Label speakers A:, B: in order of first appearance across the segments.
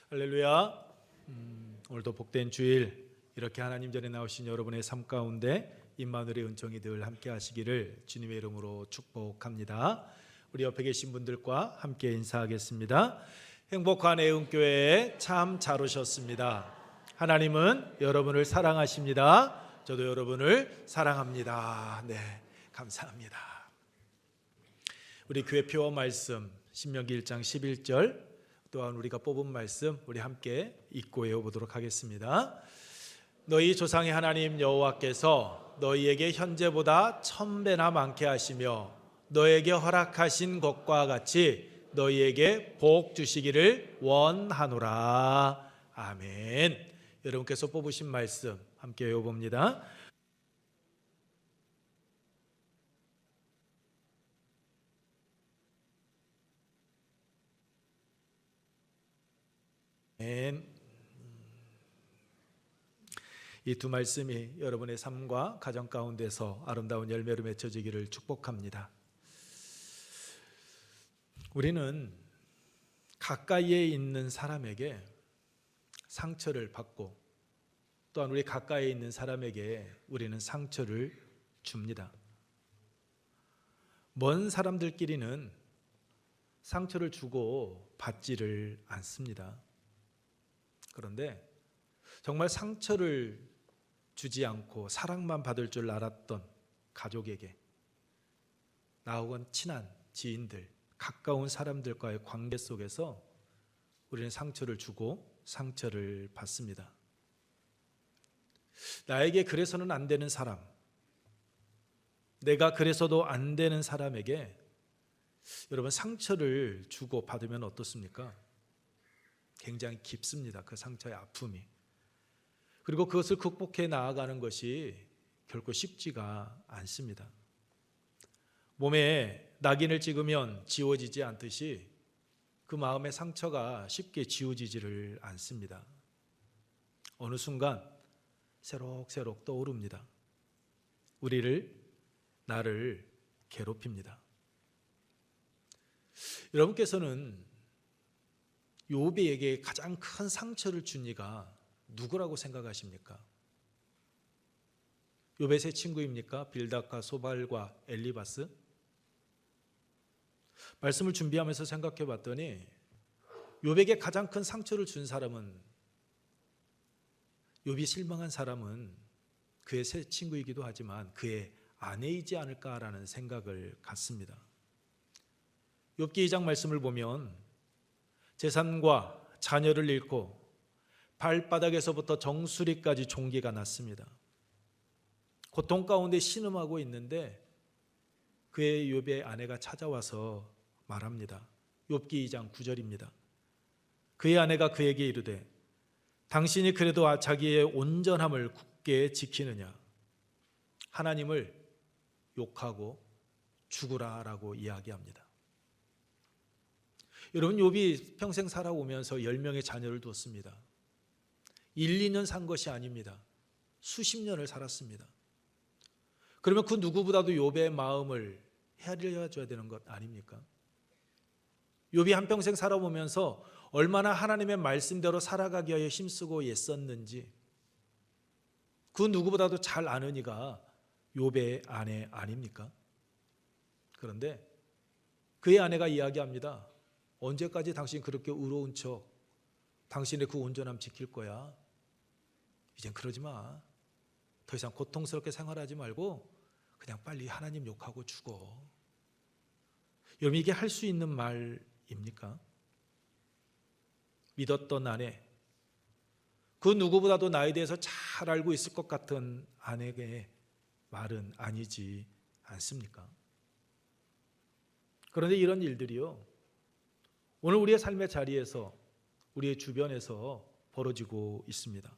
A: 할렐루야. 오늘도 복된 주일, 이렇게 하나님 전에 나오신 여러분의 삶 가운데 임마누엘의 은총이 늘 함께 하시기를 주님의 이름으로 축복합니다. 우리 옆에 계신 분들과 함께 인사하겠습니다. 행복한 애흥교회에 참 잘 오셨습니다. 하나님은 여러분을 사랑하십니다. 저도 여러분을 사랑합니다. 네, 감사합니다. 우리 교회 표어 말씀 신명기 1장 11절, 또한 우리가 뽑은 말씀 우리 함께 읽고 외워보도록 하겠습니다. 너희 조상의 하나님 여호와께서 너희에게 현재보다 1000배나 많게 하시며 너희에게 허락하신 것과 같이 너희에게 복 주시기를 원하노라. 아멘. 여러분께서 뽑으신 말씀 함께 외워봅니다. 이 두 말씀이 여러분의 삶과 가정 가운데서 아름다운 열매로 맺혀지기를 축복합니다. 우리는 가까이에 있는 사람에게 상처를 받고 또한 우리 가까이에 있는 사람에게 우리는 상처를 줍니다. 먼 사람들끼리는 상처를 주고 받지를 않습니다. 그런데 정말 상처를 주지 않고 사랑만 받을 줄 알았던 가족에게, 나 혹은 친한 지인들, 가까운 사람들과의 관계 속에서 우리는 상처를 주고 상처를 받습니다. 나에게 그래서는 안 되는 사람, 내가 그래서도 안 되는 사람에게 여러분 상처를 주고 받으면 어떻습니까? 굉장히 깊습니다. 그 상처의 아픔이. 그리고 그것을 극복해 나아가는 것이 결코 쉽지가 않습니다. 몸에 낙인을 찍으면 지워지지 않듯이 그 마음의 상처가 쉽게 지워지지를 않습니다. 어느 순간 새록새록 떠오릅니다. 나를 괴롭힙니다. 여러분께서는 욥에게 가장 큰 상처를 준 이가 누구라고 생각하십니까? 욥의 세 친구입니까? 빌닷과 소발과 엘리바스? 말씀을 준비하면서 생각해 봤더니 욥에게 가장 큰 상처를 준 사람은, 욥이 실망한 사람은 그의 세 친구이기도 하지만 그의 아내이지 않을까라는 생각을 갖습니다. 욥기 2장 말씀을 보면 재산과 자녀를 잃고 발바닥에서부터 정수리까지 종기가 났습니다. 고통 가운데 신음하고 있는데 그의 욥의 아내가 찾아와서 말합니다. 욥기 2장 9절입니다. 그의 아내가 그에게 이르되 당신이 그래도 자기의 온전함을 굳게 지키느냐? 하나님을 욕하고 죽으라라고 이야기합니다. 여러분, 욥이 평생 살아오면서 10명의 자녀를 두었습니다. 1, 2년 산 것이 아닙니다. 수십 년을 살았습니다. 그러면 그 누구보다도 욥의 마음을 헤아려 줘야 되는 것 아닙니까? 욥이 한평생 살아보면서 얼마나 하나님의 말씀대로 살아가기 위해 힘쓰고 애썼는지 그 누구보다도 잘 아는 이가 욥의 아내 아닙니까? 그런데 그의 아내가 이야기합니다. 언제까지 당신 그렇게 의로운 척 당신의 그 온전함 지킬 거야? 이젠 그러지 마. 더 이상 고통스럽게 생활하지 말고 그냥 빨리 하나님 욕하고 죽어. 여러분, 이게 할 수 있는 말입니까? 믿었던 아내, 그 누구보다도 나에 대해서 잘 알고 있을 것 같은 아내의 말은 아니지 않습니까? 그런데 이런 일들이요, 오늘 우리의 삶의 자리에서, 우리의 주변에서 벌어지고 있습니다.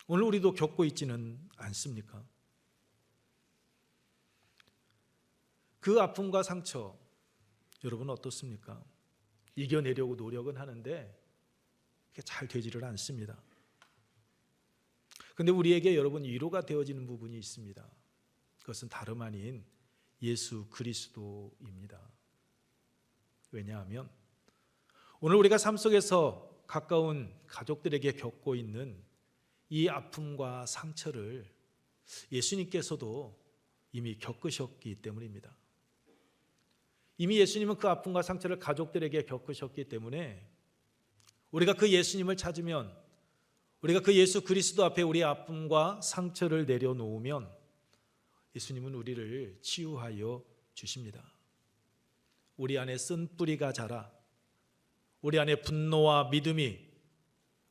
A: 오늘 우리도 겪고 있지는 않습니까? 그 아픔과 상처, 여러분 어떻습니까? 이겨내려고 노력은 하는데 그게 잘 되지를 않습니다. 그런데 우리에게 여러분 위로가 되어지는 부분이 있습니다. 그것은 다름 아닌 예수 그리스도입니다. 왜냐하면 오늘 우리가 삶 속에서 가까운 가족들에게 겪고 있는 이 아픔과 상처를 예수님께서도 이미 겪으셨기 때문입니다. 이미 예수님은 그 아픔과 상처를 가족들에게 겪으셨기 때문에 우리가 그 예수님을 찾으면, 우리가 그 예수 그리스도 앞에 우리의 아픔과 상처를 내려놓으면 예수님은 우리를 치유하여 주십니다. 우리 안에 쓴 뿌리가 자라 우리 안에 분노와 믿음이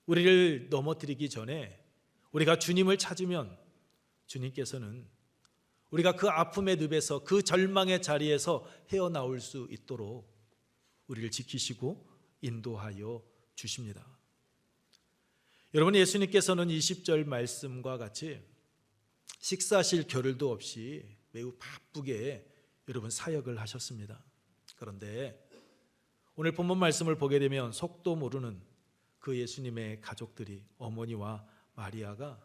A: 우리를 넘어뜨리기 전에 우리가 주님을 찾으면 주님께서는 우리가 그 아픔의 늪에서, 그 절망의 자리에서 헤어나올 수 있도록 우리를 지키시고 인도하여 주십니다. 여러분, 예수님께서는 20절 말씀과 같이 식사하실 겨를도 없이 매우 바쁘게 여러분 사역을 하셨습니다. 그런데 오늘 본문 말씀을 보게 되면 속도 모르는 그 예수님의 가족들이, 어머니와 마리아가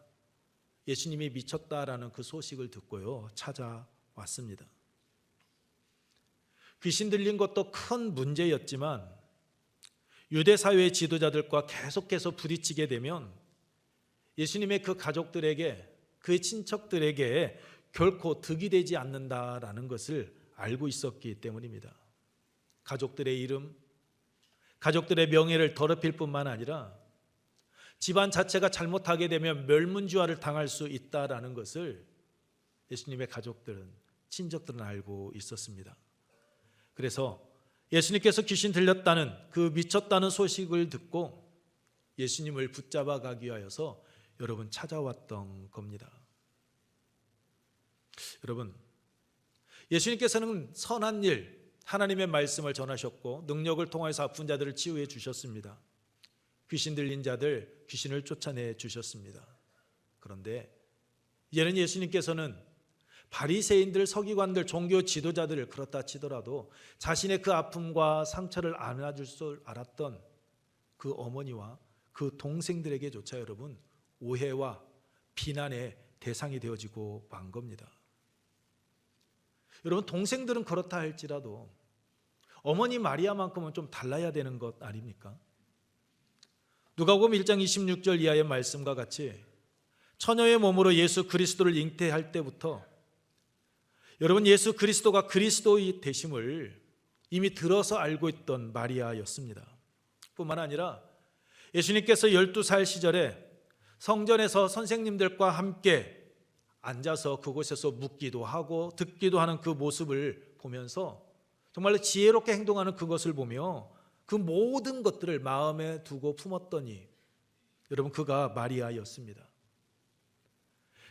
A: 예수님이 미쳤다라는 그 소식을 듣고요, 찾아왔습니다. 귀신 들린 것도 큰 문제였지만 유대 사회의 지도자들과 계속해서 부딪히게 되면 예수님의 그 가족들에게, 그의 친척들에게 결코 득이 되지 않는다라는 것을 알고 있었기 때문입니다. 가족들의 이름, 가족들의 명예를 더럽힐 뿐만 아니라 집안 자체가 잘못하게 되면 멸문지화를 당할 수 있다라는 것을 예수님의 가족들은, 친척들은 알고 있었습니다. 그래서 예수님께서 귀신 들렸다는, 그 미쳤다는 소식을 듣고 예수님을 붙잡아 가기 위하여서 여러분 찾아왔던 겁니다. 여러분, 예수님께서는 선한 일, 하나님의 말씀을 전하셨고 능력을 통해서 아픈 자들을 치유해 주셨습니다. 귀신 들린 자들, 귀신을 쫓아내 주셨습니다. 그런데 이제는 예수님께서는 바리새인들, 서기관들, 종교 지도자들을 그렇다 치더라도 자신의 그 아픔과 상처를 안아줄 줄 알았던 그 어머니와 그 동생들에게조차 여러분 오해와 비난의 대상이 되어지고 만 겁니다. 여러분, 동생들은 그렇다 할지라도 어머니 마리아만큼은 좀 달라야 되는 것 아닙니까? 누가복음 1장 26절 이하의 말씀과 같이 처녀의 몸으로 예수 그리스도를 잉태할 때부터 여러분 예수 그리스도가 그리스도의 되심을 이미 들어서 알고 있던 마리아였습니다. 뿐만 아니라 예수님께서 12살 시절에 성전에서 선생님들과 함께 앉아서 그곳에서 묻기도 하고 듣기도 하는 그 모습을 보면서 정말로 지혜롭게 행동하는 그것을 보며 그 모든 것들을 마음에 두고 품었더니 여러분 그가 마리아였습니다.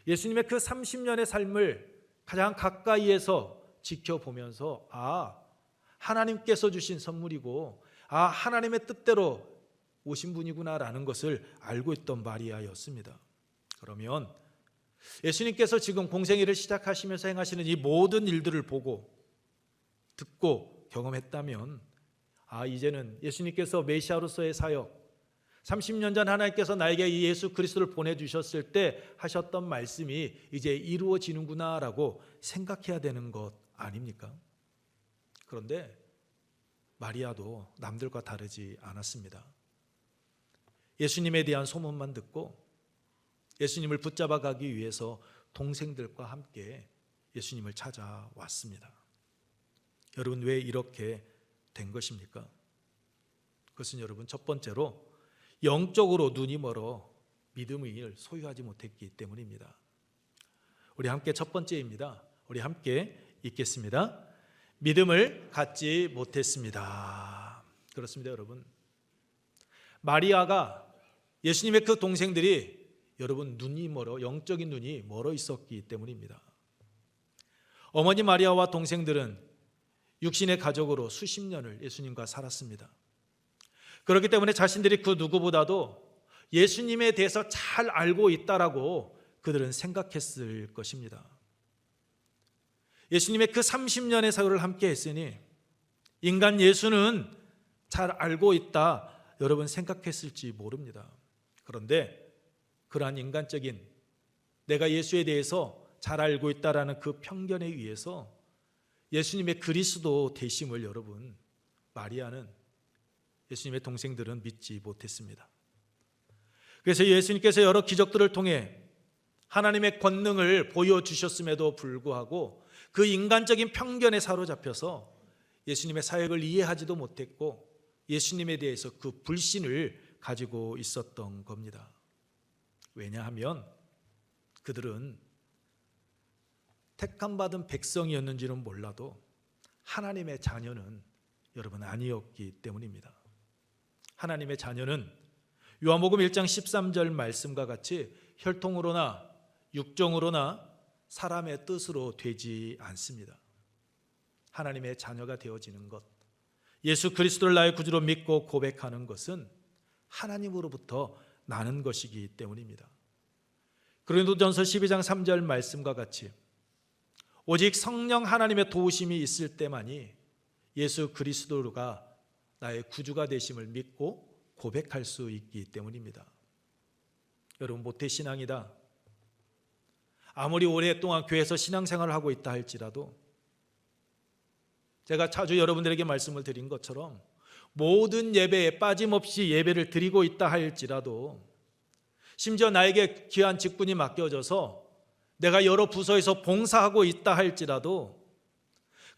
A: 예수님의 그 30년의 삶을 가장 가까이에서 지켜보면서 하나님께서 주신 선물이고 하나님의 뜻대로 오신 분이구나라는 것을 알고 있던 마리아였습니다. 그러면 예수님께서 지금 공생애를 시작하시면서 행하시는 이 모든 일들을 보고 듣고 경험했다면 이제는 예수님께서 메시아로서의 사역, 30년 전 하나님께서 나에게 이 예수 그리스도를 보내주셨을 때 하셨던 말씀이 이제 이루어지는구나라고 생각해야 되는 것 아닙니까? 그런데 마리아도 남들과 다르지 않았습니다. 예수님에 대한 소문만 듣고 예수님을 붙잡아 가기 위해서 동생들과 함께 예수님을 찾아왔습니다. 여러분, 왜 이렇게 된 것입니까? 그것은 여러분 첫 번째로 영적으로 눈이 멀어 믿음을 소유하지 못했기 때문입니다. 우리 함께 첫 번째입니다. 우리 함께 읽겠습니다. 믿음을 갖지 못했습니다. 그렇습니다, 여러분. 마리아가 예수님의 그 동생들이 여러분 눈이 멀어, 영적인 눈이 멀어 있었기 때문입니다. 어머니 마리아와 동생들은 육신의 가족으로 수십 년을 예수님과 살았습니다. 그렇기 때문에 자신들이 그 누구보다도 예수님에 대해서 잘 알고 있다라고 그들은 생각했을 것입니다. 예수님의 그 30년의 사역을 함께 했으니 인간 예수는 잘 알고 있다 여러분 생각했을지 모릅니다. 그런데 그러한 인간적인 내가 예수에 대해서 잘 알고 있다라는 그 편견에 의해서 예수님의 그리스도 되심을 여러분 마리아는 예수님의 동생들은 믿지 못했습니다. 그래서 예수님께서 여러 기적들을 통해 하나님의 권능을 보여주셨음에도 불구하고 그 인간적인 편견에 사로잡혀서 예수님의 사역을 이해하지도 못했고 예수님에 대해서 그 불신을 가지고 있었던 겁니다. 왜냐하면 그들은 택함받은 백성이었는지는 몰라도 하나님의 자녀는 여러분 아니었기 때문입니다. 하나님의 자녀는 요한복음 1장 13절 말씀과 같이 혈통으로나 육정으로나 사람의 뜻으로 되지 않습니다. 하나님의 자녀가 되어지는 것, 예수 그리스도를 나의 구주로 믿고 고백하는 것은 하나님으로부터 나는 것이기 때문입니다. 고린도전서 12장 3절 말씀과 같이 오직 성령 하나님의 도우심이 있을 때만이 예수 그리스도가 나의 구주가 되심을 믿고 고백할 수 있기 때문입니다. 여러분, 모태신앙이다, 아무리 오랫동안 교회에서 신앙생활을 하고 있다 할지라도 제가 자주 여러분들에게 말씀을 드린 것처럼 모든 예배에 빠짐없이 예배를 드리고 있다 할지라도 심지어 나에게 귀한 직분이 맡겨져서 내가 여러 부서에서 봉사하고 있다 할지라도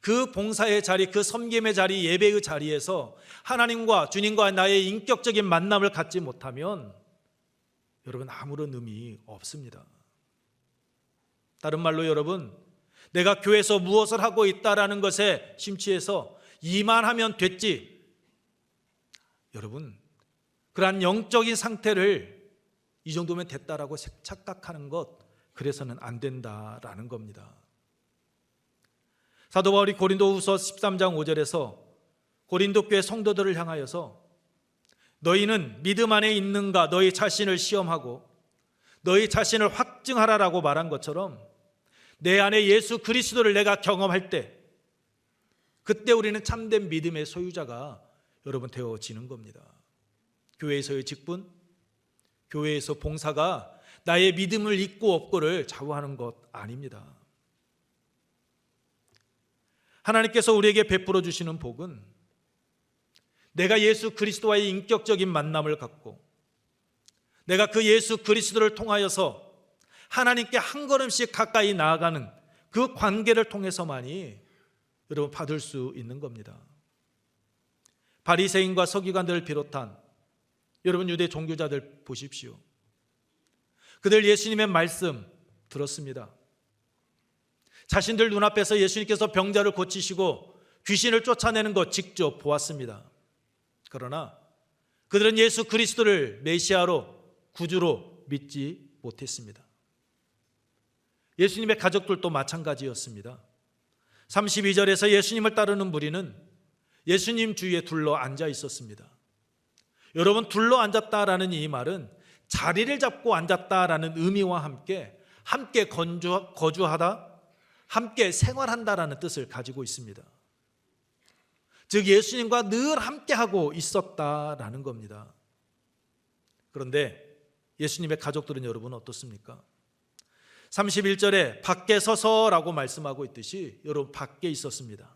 A: 그 봉사의 자리, 그 섬김의 자리, 예배의 자리에서 하나님과 주님과 나의 인격적인 만남을 갖지 못하면 여러분 아무런 의미 없습니다. 다른 말로 여러분, 내가 교회에서 무엇을 하고 있다라는 것에 심취해서 이만하면 됐지, 여러분 그러한 영적인 상태를 이 정도면 됐다라고 착각하는 것, 그래서는 안 된다라는 겁니다. 사도 바울이 고린도후서 13장 5절에서 고린도 교회 성도들을 향하여서 너희는 믿음 안에 있는가 너희 자신을 시험하고 너희 자신을 확증하라라고 말한 것처럼 내 안에 예수 그리스도를 내가 경험할 때 그때 우리는 참된 믿음의 소유자가 여러분 되어지는 겁니다. 교회에서의 직분, 교회에서 봉사가 나의 믿음을 있고 없고를 좌우하는 것 아닙니다. 하나님께서 우리에게 베풀어 주시는 복은 내가 예수 그리스도와의 인격적인 만남을 갖고 내가 그 예수 그리스도를 통하여서 하나님께 한 걸음씩 가까이 나아가는 그 관계를 통해서만이 여러분 받을 수 있는 겁니다. 바리새인과 서기관들을 비롯한 여러분 유대 종교자들 보십시오. 그들 예수님의 말씀 들었습니다. 자신들 눈앞에서 예수님께서 병자를 고치시고 귀신을 쫓아내는 것 직접 보았습니다. 그러나 그들은 예수 그리스도를 메시아로 구주로 믿지 못했습니다. 예수님의 가족들도 마찬가지였습니다. 32절에서 예수님을 따르는 무리는 예수님 주위에 둘러 앉아 있었습니다. 여러분, 둘러 앉았다라는 이 말은 자리를 잡고 앉았다라는 의미와 함께 거주하다, 함께 생활한다라는 뜻을 가지고 있습니다. 즉 예수님과 늘 함께하고 있었다라는 겁니다. 그런데 예수님의 가족들은 여러분 어떻습니까? 31절에 밖에 서서라고 말씀하고 있듯이 여러분 밖에 있었습니다.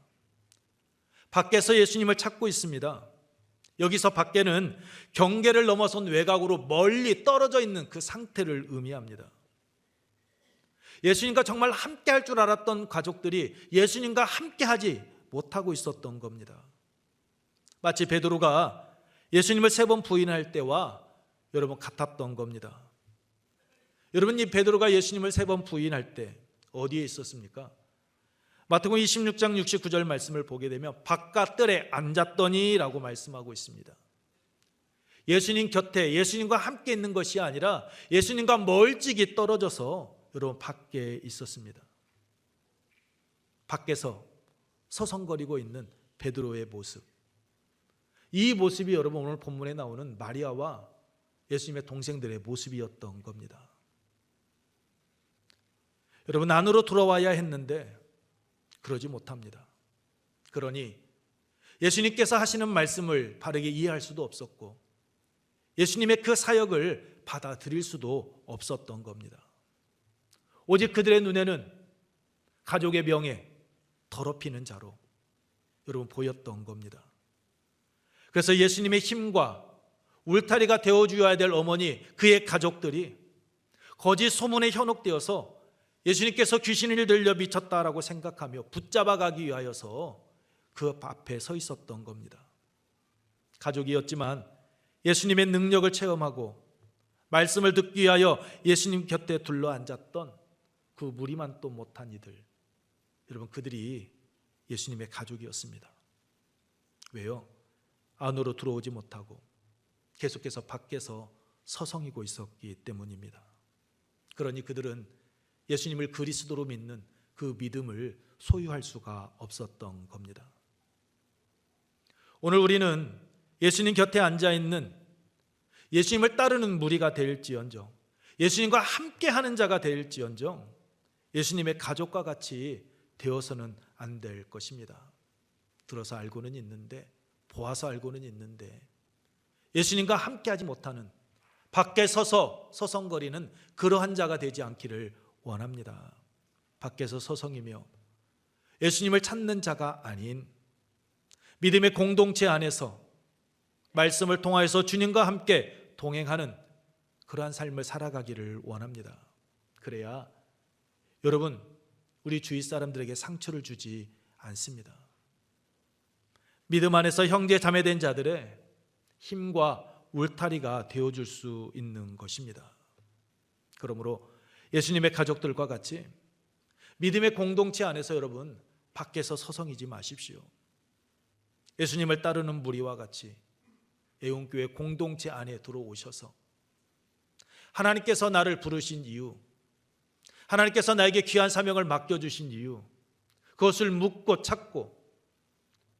A: 밖에서 예수님을 찾고 있습니다. 여기서 밖에는 경계를 넘어선 외곽으로 멀리 떨어져 있는 그 상태를 의미합니다. 예수님과 정말 함께할 줄 알았던 가족들이 예수님과 함께하지 못하고 있었던 겁니다. 마치 베드로가 예수님을 3번 부인할 때와 여러분 같았던 겁니다. 여러분, 이 베드로가 예수님을 3번 부인할 때 어디에 있었습니까? 마태복음 26장 69절 말씀을 보게 되면 바깥들에 앉았더니 라고 말씀하고 있습니다. 예수님 곁에 예수님과 함께 있는 것이 아니라 예수님과 멀찍이 떨어져서 여러분 밖에 있었습니다. 밖에서 서성거리고 있는 베드로의 모습, 이 모습이 여러분 오늘 본문에 나오는 마리아와 예수님의 동생들의 모습이었던 겁니다. 여러분, 안으로 들어와야 했는데 그러지 못합니다. 그러니 예수님께서 하시는 말씀을 바르게 이해할 수도 없었고 예수님의 그 사역을 받아들일 수도 없었던 겁니다. 오직 그들의 눈에는 가족의 명예, 더럽히는 자로 여러분 보였던 겁니다. 그래서 예수님의 힘과 울타리가 되어주어야 될 어머니, 그의 가족들이 거짓 소문에 현혹되어서 예수님께서 귀신을 들려 미쳤다라고 생각하며 붙잡아가기 위하여서 그 앞에 서 있었던 겁니다. 가족이었지만 예수님의 능력을 체험하고 말씀을 듣기 위하여 예수님 곁에 둘러앉았던 그 무리만도 못한 이들, 여러분, 그들이 예수님의 가족이었습니다. 왜요? 안으로 들어오지 못하고 계속해서 밖에서 서성이고 있었기 때문입니다. 그러니 그들은 예수님을 그리스도로 믿는 그 믿음을 소유할 수가 없었던 겁니다. 오늘 우리는 예수님 곁에 앉아있는 예수님을 따르는 무리가 될지언정, 예수님과 함께하는 자가 될지언정 예수님의 가족과 같이 되어서는 안 될 것입니다. 들어서 알고는 있는데, 보아서 알고는 있는데 예수님과 함께하지 못하는, 밖에 서서 서성거리는 그러한 자가 되지 않기를 원합니다. 밖에서 서성이며 예수님을 찾는 자가 아닌 믿음의 공동체 안에서 말씀을 통하여서 주님과 함께 동행하는 그러한 삶을 살아가기를 원합니다. 그래야 여러분, 우리 주위 사람들에게 상처를 주지 않습니다. 믿음 안에서 형제 자매된 자들의 힘과 울타리가 되어줄 수 있는 것입니다. 그러므로 예수님의 가족들과 같이 믿음의 공동체 안에서 여러분, 밖에서 서성이지 마십시오. 예수님을 따르는 무리와 같이 애용교회 공동체 안에 들어오셔서 하나님께서 나를 부르신 이유, 하나님께서 나에게 귀한 사명을 맡겨주신 이유, 그것을 묻고 찾고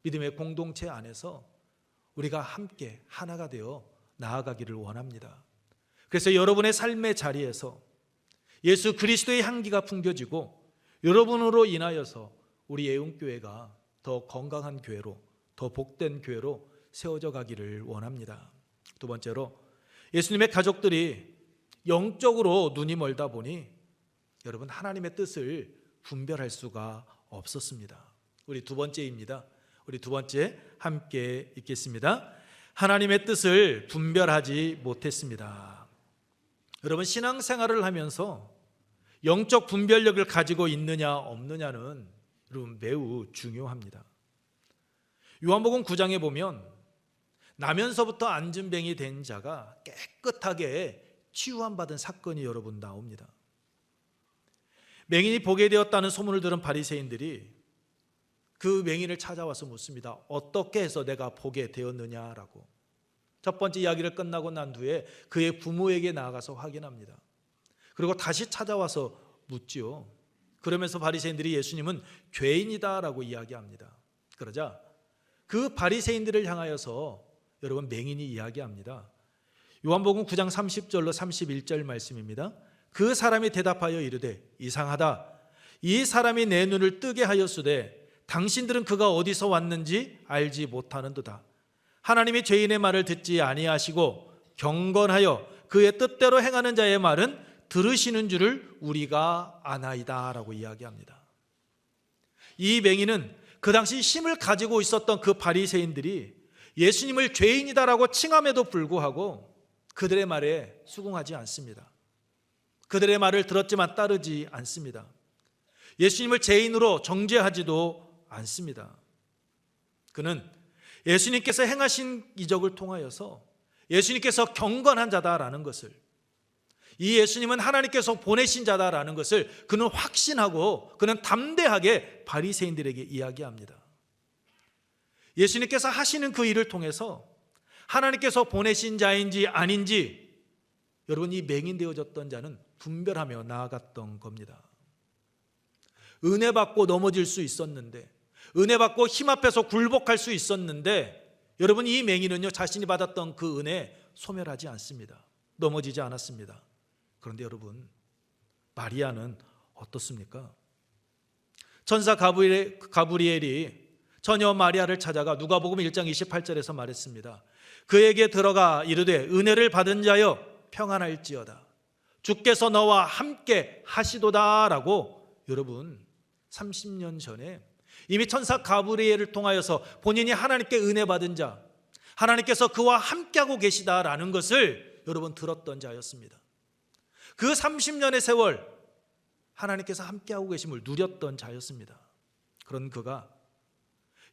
A: 믿음의 공동체 안에서 우리가 함께 하나가 되어 나아가기를 원합니다. 그래서 여러분의 삶의 자리에서 예수 그리스도의 향기가 풍겨지고 여러분으로 인하여서 우리 애용교회가 더 건강한 교회로, 더 복된 교회로 세워져 가기를 원합니다. 두 번째로, 예수님의 가족들이 영적으로 눈이 멀다 보니 여러분, 하나님의 뜻을 분별할 수가 없었습니다. 우리 두 번째입니다. 우리 두 번째 함께 읽겠습니다. 하나님의 뜻을 분별하지 못했습니다. 여러분, 신앙생활을 하면서 영적 분별력을 가지고 있느냐 없느냐는 여러분 매우 중요합니다. 요한복음 9장에 보면 나면서부터 안진뱅이 된 자가 깨끗하게 치유함 받은 사건이 여러분 나옵니다. 맹인이 보게 되었다는 소문을 들은 바리새인들이 그 맹인을 찾아와서 묻습니다. 어떻게 해서 내가 보게 되었느냐라고. 첫 번째 이야기를 끝나고 난 후에 그의 부모에게 나아가서 확인합니다. 그리고 다시 찾아와서 묻지요. 그러면서 바리새인들이 예수님은 죄인이다라고 이야기합니다. 그러자 그 바리새인들을 향하여서 여러분 맹인이 이야기합니다. 요한복음 9장 30절로 31절 말씀입니다. 그 사람이 대답하여 이르되 이상하다. 이 사람이 내 눈을 뜨게 하였으되 당신들은 그가 어디서 왔는지 알지 못하는도다. 하나님이 죄인의 말을 듣지 아니하시고 경건하여 그의 뜻대로 행하는 자의 말은 들으시는 줄을 우리가 아나이다 라고 이야기합니다. 이 맹인은 그 당시 힘을 가지고 있었던 그 바리새인들이 예수님을 죄인이다라고 칭함에도 불구하고 그들의 말에 수긍하지 않습니다. 그들의 말을 들었지만 따르지 않습니다. 예수님을 죄인으로 정죄하지도 않습니다. 그는 예수님께서 행하신 이적을 통하여서 예수님께서 경건한 자다라는 것을, 이 예수님은 하나님께서 보내신 자다라는 것을 그는 확신하고 그는 담대하게 바리새인들에게 이야기합니다. 예수님께서 하시는 그 일을 통해서 하나님께서 보내신 자인지 아닌지 여러분, 이 맹인 되어졌던 자는 분별하며 나아갔던 겁니다. 은혜 받고 넘어질 수 있었는데, 은혜 받고 힘 앞에서 굴복할 수 있었는데, 여러분 이 맹인은요 자신이 받았던 그 은혜 소멸하지 않습니다. 넘어지지 않았습니다. 그런데 여러분, 마리아는 어떻습니까? 천사 가브리엘이 처녀 마리아를 찾아가 누가복음 1장 28절에서 말했습니다. 그에게 들어가 이르되 은혜를 받은 자여 평안할지어다. 주께서 너와 함께 하시도다 라고 여러분 30년 전에 이미 천사 가브리엘을 통하여서 본인이 하나님께 은혜 받은 자, 하나님께서 그와 함께하고 계시다라는 것을 여러분 들었던 자였습니다. 그 30년의 세월 하나님께서 함께하고 계심을 누렸던 자였습니다. 그런 그가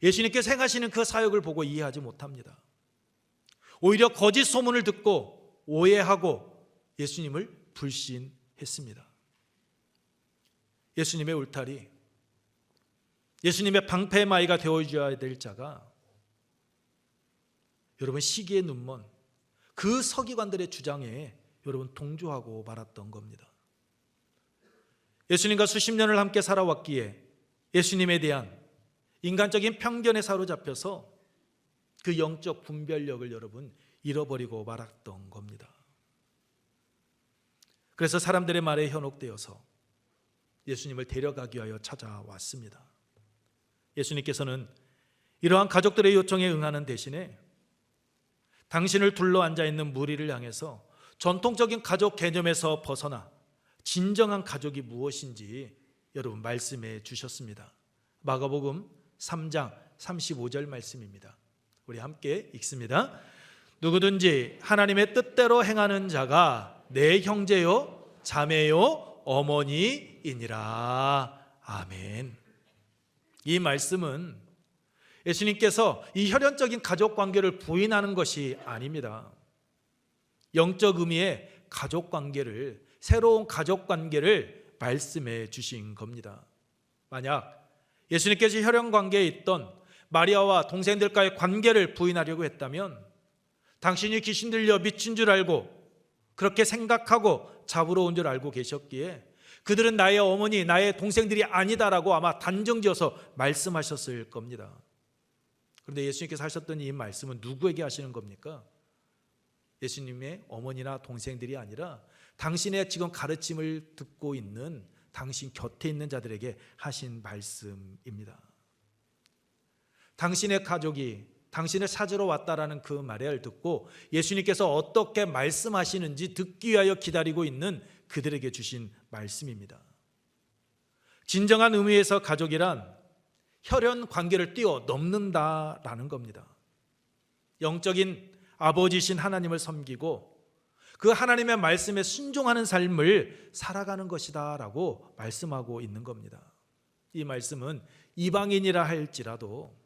A: 예수님께서 행하시는 그 사역을 보고 이해하지 못합니다. 오히려 거짓 소문을 듣고 오해하고 예수님을 불신했습니다. 예수님의 울타리, 예수님의 방패마이가 되어줘야 될 자가 여러분 시기의 눈먼 그 서기관들의 주장에 여러분 동조하고 말았던 겁니다. 예수님과 수십 년을 함께 살아왔기에 예수님에 대한 인간적인 편견에 사로잡혀서 그 영적 분별력을 여러분 잃어버리고 말았던 겁니다. 그래서 사람들의 말에 현혹되어서 예수님을 데려가기 위하여 찾아왔습니다. 예수님께서는 이러한 가족들의 요청에 응하는 대신에 당신을 둘러앉아 있는 무리를 향해서 전통적인 가족 개념에서 벗어나 진정한 가족이 무엇인지 여러분 말씀해 주셨습니다. 마가복음 3장 35절 말씀입니다. 우리 함께 읽습니다. 누구든지 하나님의 뜻대로 행하는 자가 내 형제요 자매요 어머니이니라. 아멘. 이 말씀은 예수님께서 이 혈연적인 가족 관계를 부인하는 것이 아닙니다. 영적 의미의 가족 관계를, 새로운 가족 관계를 말씀해 주신 겁니다. 만약 예수님께서 혈연 관계에 있던 마리아와 동생들과의 관계를 부인하려고 했다면 당신이 귀신 들려 미친 줄 알고 그렇게 생각하고 잡으러 온 줄 알고 계셨기에 그들은 나의 어머니, 나의 동생들이 아니다라고 아마 단정지어서 말씀하셨을 겁니다. 그런데 예수님께서 하셨던 이 말씀은 누구에게 하시는 겁니까? 예수님의 어머니나 동생들이 아니라 당신의 지금 가르침을 듣고 있는 당신 곁에 있는 자들에게 하신 말씀입니다. 당신의 가족이 당신을 찾으러 왔다라는 그 말을 듣고 예수님께서 어떻게 말씀하시는지 듣기 위하여 기다리고 있는 그들에게 주신 말씀입니다. 진정한 의미에서 가족이란 혈연 관계를 뛰어넘는다라는 겁니다. 영적인 아버지신 하나님을 섬기고 그 하나님의 말씀에 순종하는 삶을 살아가는 것이다라고 말씀하고 있는 겁니다. 이 말씀은 이방인이라 할지라도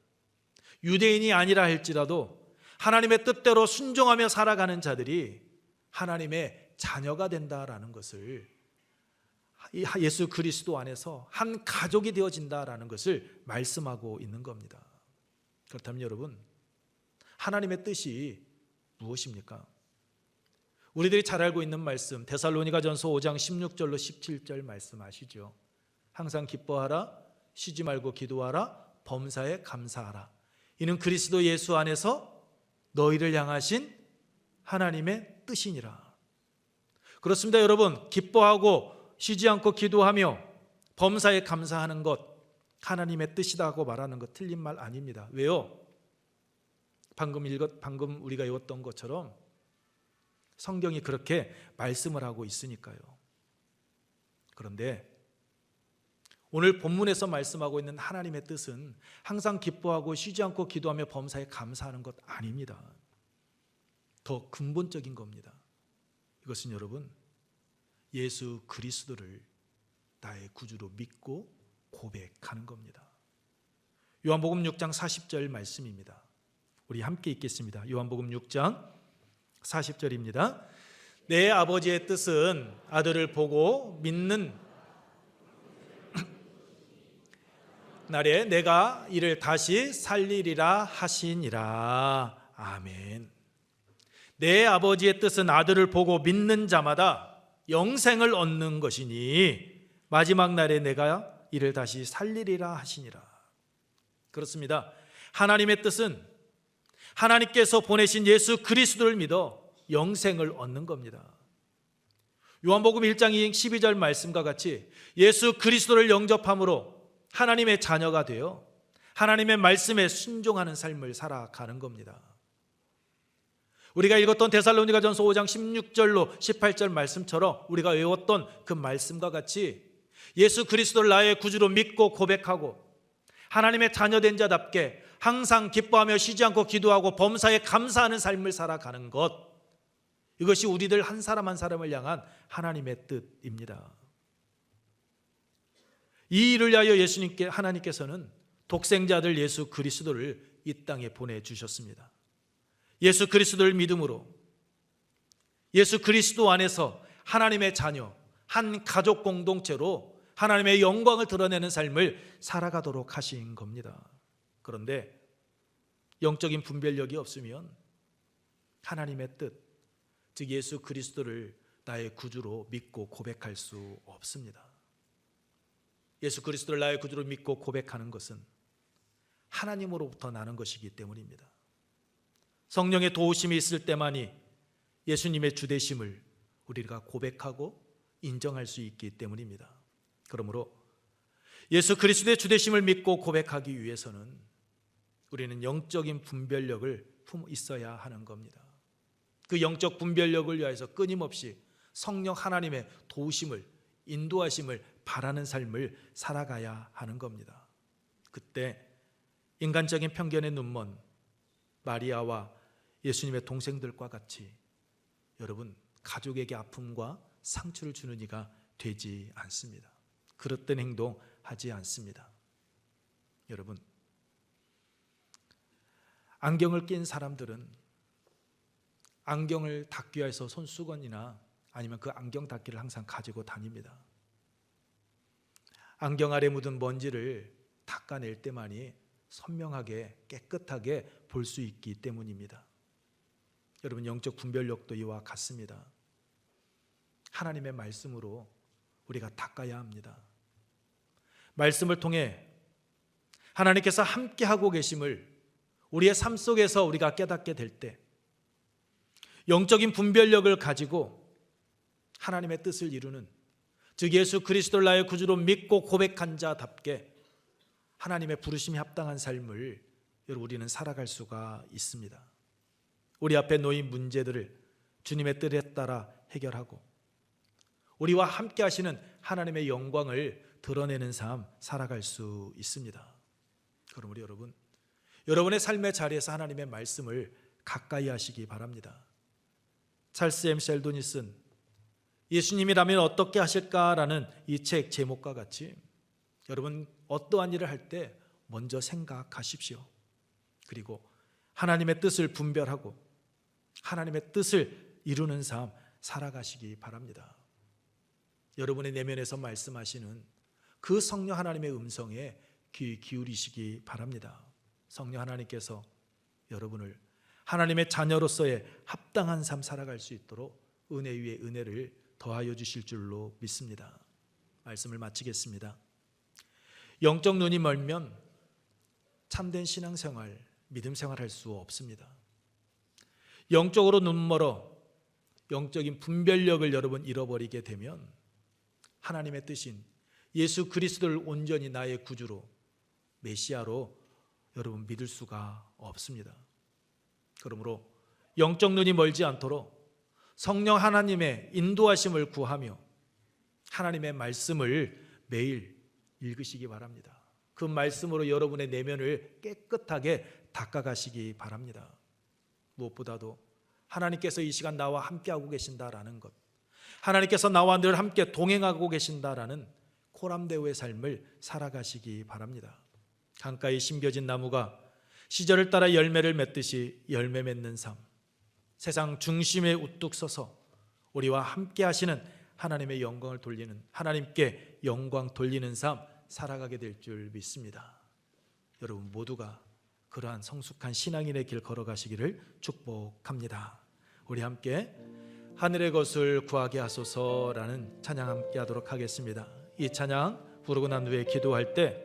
A: 유대인이 아니라 할지라도 하나님의 뜻대로 순종하며 살아가는 자들이 하나님의 자녀가 된다라는 것을, 예수 그리스도 안에서 한 가족이 되어진다라는 것을 말씀하고 있는 겁니다. 그렇다면 여러분, 하나님의 뜻이 무엇입니까? 우리들이 잘 알고 있는 말씀, 데살로니가전서 5장 16절로 17절 말씀 아시죠? 항상 기뻐하라, 쉬지 말고 기도하라, 범사에 감사하라. 이는 그리스도 예수 안에서 너희를 향하신 하나님의 뜻이니라. 그렇습니다, 여러분. 기뻐하고 쉬지 않고 기도하며 범사에 감사하는 것, 하나님의 뜻이라고 말하는 것 틀린 말 아닙니다. 왜요? 방금 우리가 읽었던 것처럼 성경이 그렇게 말씀을 하고 있으니까요. 그런데 오늘 본문에서 말씀하고 있는 하나님의 뜻은 항상 기뻐하고 쉬지 않고 기도하며 범사에 감사하는 것 아닙니다. 더 근본적인 겁니다. 이것은 여러분, 예수 그리스도를 나의 구주로 믿고 고백하는 겁니다. 요한복음 6장 40절 말씀입니다. 우리 함께 읽겠습니다. 요한복음 6장 40절입니다. 내 아버지의 뜻은 아들을 보고 믿는 날에 내가 이를 다시 살리리라 하시니라. 아멘. 내 아버지의 뜻은 아들을 보고 믿는 자마다 영생을 얻는 것이니 마지막 날에 내가 이를 다시 살리리라 하시니라. 그렇습니다. 하나님의 뜻은 하나님께서 보내신 예수 그리스도를 믿어 영생을 얻는 겁니다. 요한복음 1장 12절 말씀과 같이 예수 그리스도를 영접함으로 하나님의 자녀가 되어 하나님의 말씀에 순종하는 삶을 살아가는 겁니다. 우리가 읽었던 데살로니가전서 5장 16절로 18절 말씀처럼 우리가 외웠던 그 말씀과 같이 예수 그리스도를 나의 구주로 믿고 고백하고 하나님의 자녀된 자답게 항상 기뻐하며 쉬지 않고 기도하고 범사에 감사하는 삶을 살아가는 것, 이것이 우리들 한 사람 한 사람을 향한 하나님의 뜻입니다. 이 일을 위하여 하나님께서는 독생자 아들 예수 그리스도를 이 땅에 보내주셨습니다. 예수 그리스도를 믿음으로 예수 그리스도 안에서 하나님의 자녀, 한 가족 공동체로 하나님의 영광을 드러내는 삶을 살아가도록 하신 겁니다. 그런데 영적인 분별력이 없으면 하나님의 뜻, 즉 예수 그리스도를 나의 구주로 믿고 고백할 수 없습니다. 예수 그리스도를 나의 구주로 믿고 고백하는 것은 하나님으로부터 나는 것이기 때문입니다. 성령의 도우심이 있을 때만이 예수님의 주되심을 우리가 고백하고 인정할 수 있기 때문입니다. 그러므로 예수 그리스도의 주되심을 믿고 고백하기 위해서는 우리는 영적인 분별력을 품고 있어야 하는 겁니다. 그 영적 분별력을 위해서 끊임없이 성령 하나님의 도우심을, 인도하심을 바라는 삶을 살아가야 하는 겁니다. 그때 인간적인 편견에 눈먼 마리아와 예수님의 동생들과 같이 여러분, 가족에게 아픔과 상처를 주는 이가 되지 않습니다. 그릇된 행동 하지 않습니다. 여러분, 안경을 낀 사람들은 안경을 닦기 위해서 손수건이나 아니면 그 안경 닦기를 항상 가지고 다닙니다. 안경 아래 묻은 먼지를 닦아낼 때만이 선명하게 깨끗하게 볼 수 있기 때문입니다. 여러분, 영적 분별력도 이와 같습니다. 하나님의 말씀으로 우리가 닦아야 합니다. 말씀을 통해 하나님께서 함께하고 계심을 우리의 삶 속에서 우리가 깨닫게 될 때 영적인 분별력을 가지고 하나님의 뜻을 이루는, 즉 예수 그리스도를 나의 구주로 믿고 고백한 자답게 하나님의 부르심이 합당한 삶을 우리는 살아갈 수가 있습니다. 우리 앞에 놓인 문제들을 주님의 뜻에 따라 해결하고 우리와 함께 하시는 하나님의 영광을 드러내는 삶 살아갈 수 있습니다. 그러므로 여러분, 여러분의 삶의 자리에서 하나님의 말씀을 가까이 하시기 바랍니다. 찰스 M. 셸돈이 쓴 예수님이라면 어떻게 하실까라는 이 책 제목과 같이 여러분, 어떠한 일을 할 때 먼저 생각하십시오. 그리고 하나님의 뜻을 분별하고 하나님의 뜻을 이루는 삶 살아가시기 바랍니다. 여러분의 내면에서 말씀하시는 그 성령 하나님의 음성에 귀 기울이시기 바랍니다. 성령 하나님께서 여러분을 하나님의 자녀로서의 합당한 삶 살아갈 수 있도록 은혜 위에 은혜를 더하여 주실 줄로 믿습니다. 말씀을 마치겠습니다. 영적 눈이 멀면 참된 신앙생활, 믿음 생활할 수 없습니다. 영적으로 눈 멀어 영적인 분별력을 여러분 잃어버리게 되면 하나님의 뜻인 예수 그리스도를 온전히 나의 구주로, 메시아로 여러분 믿을 수가 없습니다. 그러므로 영적 눈이 멀지 않도록 성령 하나님의 인도하심을 구하며 하나님의 말씀을 매일 읽으시기 바랍니다. 그 말씀으로 여러분의 내면을 깨끗하게 닦아가시기 바랍니다. 무엇보다도 하나님께서 이 시간 나와 함께하고 계신다라는 것, 하나님께서 나와 늘 함께 동행하고 계신다라는 코람데오의 삶을 살아가시기 바랍니다. 강가에 심겨진 나무가 시절을 따라 열매를 맺듯이 열매 맺는 삶, 세상 중심에 우뚝 서서 우리와 함께 하시는 하나님의 영광을 돌리는, 하나님께 영광 돌리는 삶 살아가게 될 줄 믿습니다. 여러분 모두가 그러한 성숙한 신앙인의 길 걸어가시기를 축복합니다. 우리 함께 하늘의 것을 구하게 하소서라는 찬양 함께 하도록 하겠습니다. 이 찬양 부르고 난 후에 기도할 때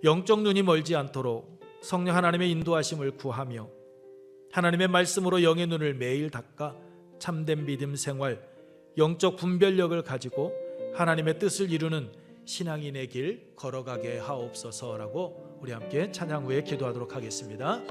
A: 영적 눈이 멀지 않도록 성령 하나님의 인도하심을 구하며 하나님의 말씀으로 영의 눈을 매일 닦아 참된 믿음 생활, 영적 분별력을 가지고 하나님의 뜻을 이루는 신앙인의 길 걸어가게 하옵소서라고 우리 함께 찬양 후에 기도하도록 하겠습니다.